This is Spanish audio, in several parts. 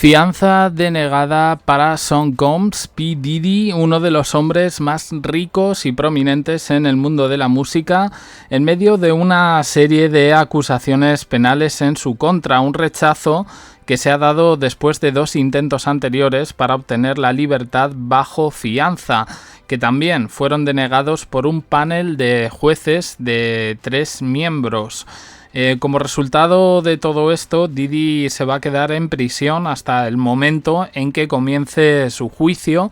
Fianza denegada para Sean Combs, P. Diddy, uno de los hombres más ricos y prominentes en el mundo de la música, en medio de una serie de acusaciones penales en su contra, un rechazo que se ha dado después de 2 intentos anteriores para obtener la libertad bajo fianza, que también fueron denegados por un panel de jueces de 3 miembros. Como resultado de todo esto, Diddy se va a quedar en prisión hasta el momento en que comience su juicio,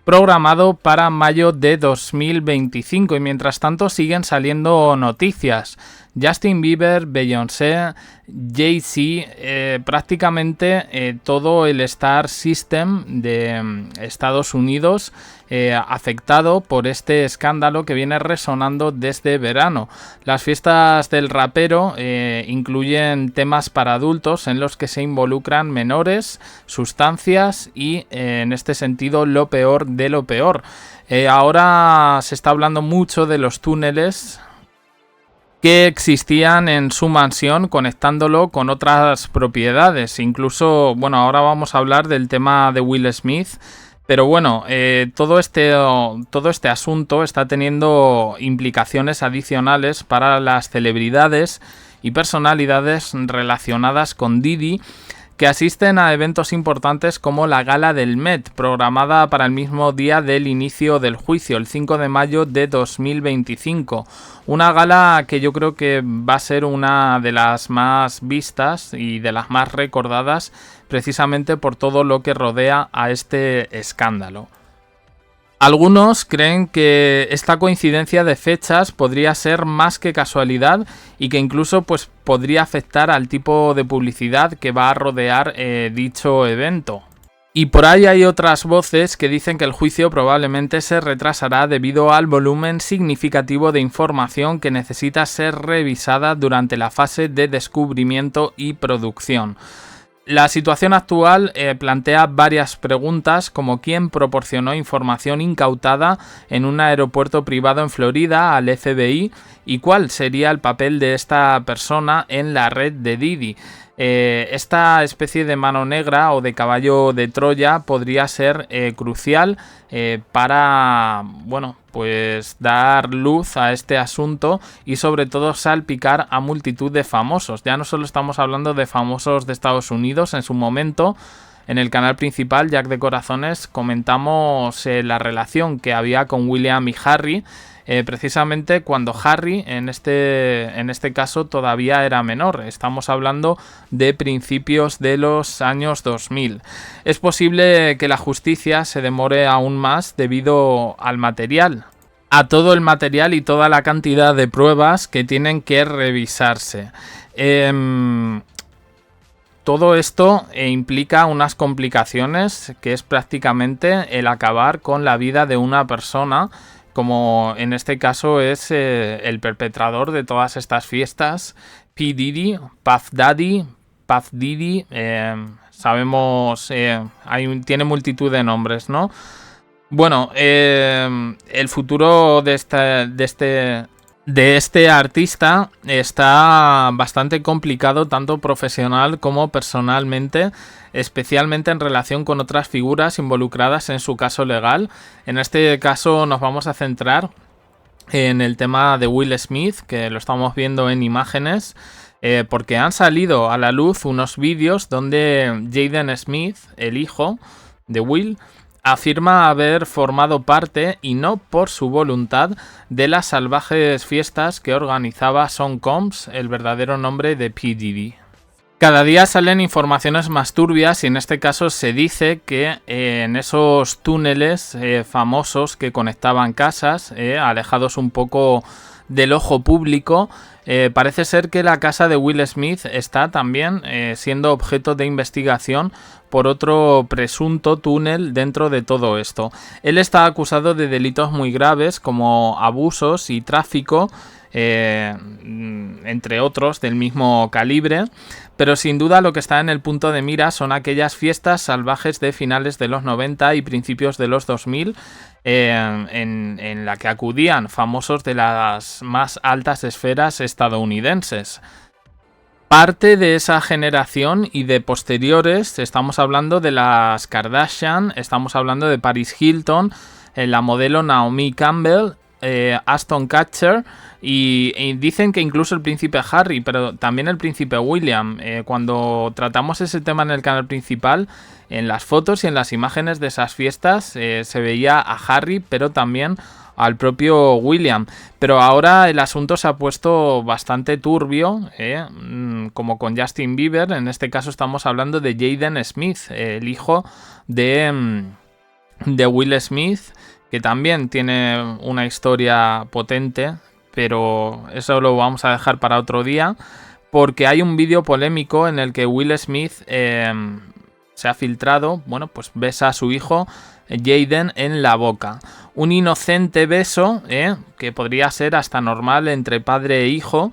programado para mayo de 2025, y mientras tanto siguen saliendo noticias. Justin Bieber, Beyoncé, Jay-Z, prácticamente todo el Star System de Estados Unidos afectado por este escándalo que viene resonando desde verano. Las fiestas del rapero incluyen temas para adultos en los que se involucran menores, sustancias y en este sentido lo peor de lo peor. Ahora se está hablando mucho de los túneles que existían en su mansión, conectándolo con otras propiedades. Incluso, bueno, ahora vamos a hablar del tema de Will Smith, pero bueno, todo este asunto está teniendo implicaciones adicionales para las celebridades y personalidades relacionadas con Diddy, que asisten a eventos importantes como la Gala del Met, programada para el mismo día del inicio del juicio, el 5 de mayo de 2025. Una gala que yo creo que va a ser una de las más vistas y de las más recordadas, precisamente por todo lo que rodea a este escándalo. Algunos creen que esta coincidencia de fechas podría ser más que casualidad y que incluso pues, podría afectar al tipo de publicidad que va a rodear dicho evento. Y por ahí hay otras voces que dicen que el juicio probablemente se retrasará debido al volumen significativo de información que necesita ser revisada durante la fase de descubrimiento y producción. La situación actual plantea varias preguntas, como quién proporcionó información incautada en un aeropuerto privado en Florida al FBI y cuál sería el papel de esta persona en la red de Diddy. Esta especie de mano negra o de caballo de Troya podría ser crucial para, bueno, pues dar luz a este asunto y sobre todo salpicar a multitud de famosos. Ya no solo estamos hablando de famosos de Estados Unidos. En su momento, en el canal principal, Jack de Corazones, comentamos la relación que había con William y Harry, precisamente cuando Harry, en este caso, todavía era menor. Estamos hablando de principios de los años 2000. Es posible que la justicia se demore aún más debido al material, a todo el material y toda la cantidad de pruebas que tienen que revisarse. Todo esto implica unas complicaciones que es prácticamente el acabar con la vida de una persona, como en este caso es el perpetrador de todas estas fiestas, P. Diddy, Puff Daddy, Puff Diddy, sabemos, tiene multitud de nombres, ¿no? Bueno, el futuro de este artista está bastante complicado, tanto profesional como personalmente, especialmente en relación con otras figuras involucradas en su caso legal. En este caso nos vamos a centrar en el tema de Will Smith, que lo estamos viendo en imágenes, porque han salido a la luz unos vídeos donde Jaden Smith, el hijo de Will, afirma haber formado parte, y no por su voluntad, de las salvajes fiestas que organizaba Sean Combs, el verdadero nombre de P. Diddy. Cada día salen informaciones más turbias y en este caso se dice que en esos túneles famosos que conectaban casas, alejados un poco del ojo público, parece ser que la casa de Will Smith está también siendo objeto de investigación por otro presunto túnel dentro de todo esto. Él está acusado de delitos muy graves como abusos y tráfico, entre otros del mismo calibre, pero sin duda lo que está en el punto de mira son aquellas fiestas salvajes de finales de los 90 y principios de los 2000, en la que acudían famosos de las más altas esferas estadounidenses. Parte de esa generación y de posteriores, estamos hablando de las Kardashian, estamos hablando de Paris Hilton, la modelo Naomi Campbell, Ashton Kutcher y dicen que incluso el príncipe Harry, pero también el príncipe William. Cuando tratamos ese tema en el canal principal, en las fotos y en las imágenes de esas fiestas se veía a Harry, pero también al propio William. Pero ahora el asunto se ha puesto bastante turbio, como con Justin Bieber. En este caso estamos hablando de Jaden Smith, el hijo de Will Smith, que también tiene una historia potente, pero eso lo vamos a dejar para otro día, porque hay un vídeo polémico en el que Will Smith se ha filtrado, bueno, pues besa a su hijo Jaden en la boca. Un inocente beso, que podría ser hasta normal entre padre e hijo,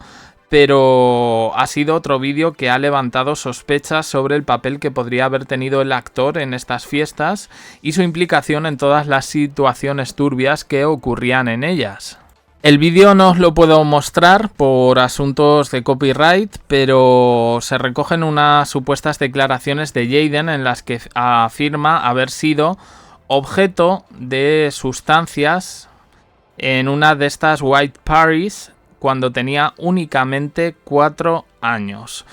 pero ha sido otro vídeo que ha levantado sospechas sobre el papel que podría haber tenido el actor en estas fiestas y su implicación en todas las situaciones turbias que ocurrían en ellas. El vídeo no os lo puedo mostrar por asuntos de copyright, pero se recogen unas supuestas declaraciones de Jaden en las que afirma haber sido objeto de sustancias en una de estas white parties cuando tenía únicamente 4 años.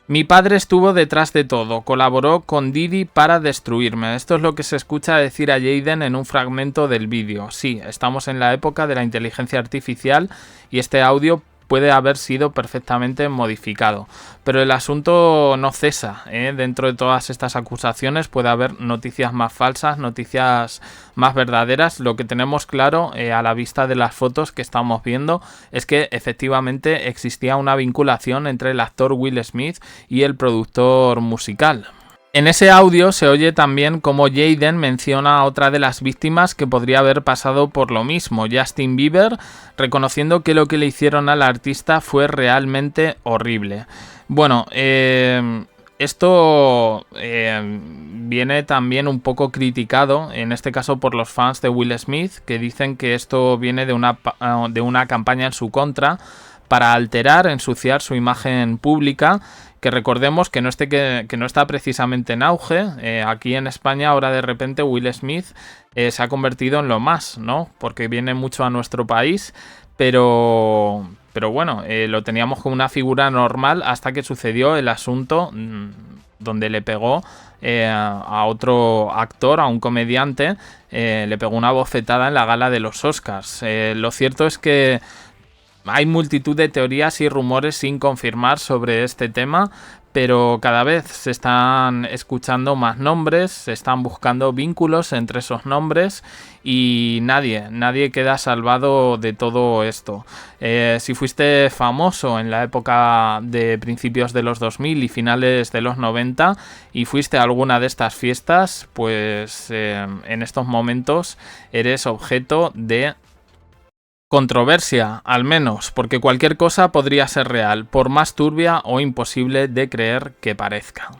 Mi padre estuvo detrás de todo, colaboró con Diddy para destruirme. Esto es lo que se escucha decir a Jaden en un fragmento del vídeo. Sí, estamos en la época de la inteligencia artificial y este audio puede haber sido perfectamente modificado. Pero el asunto no cesa, Dentro de todas estas acusaciones puede haber noticias más falsas, noticias más verdaderas. Lo que tenemos claro a la vista de las fotos que estamos viendo es que efectivamente existía una vinculación entre el actor Will Smith y el productor musical. En ese audio se oye también cómo Jaden menciona a otra de las víctimas que podría haber pasado por lo mismo, Justin Bieber, reconociendo que lo que le hicieron al artista fue realmente horrible. Bueno, esto viene también un poco criticado, en este caso por los fans de Will Smith, que dicen que esto viene de una campaña en su contra para alterar, ensuciar su imagen pública, que recordemos que no está precisamente en auge. Aquí en España ahora de repente Will Smith se ha convertido en lo más, ¿no? Porque viene mucho a nuestro país, pero bueno, lo teníamos como una figura normal hasta que sucedió el asunto donde le pegó a otro actor, a un comediante, le pegó una bofetada en la gala de los Oscars. Lo cierto es que hay multitud de teorías y rumores sin confirmar sobre este tema, pero cada vez se están escuchando más nombres, se están buscando vínculos entre esos nombres y nadie queda salvado de todo esto. Si fuiste famoso en la época de principios de los 2000 y finales de los 90 y fuiste a alguna de estas fiestas, pues en estos momentos eres objeto de controversia, al menos, porque cualquier cosa podría ser real, por más turbia o imposible de creer que parezca.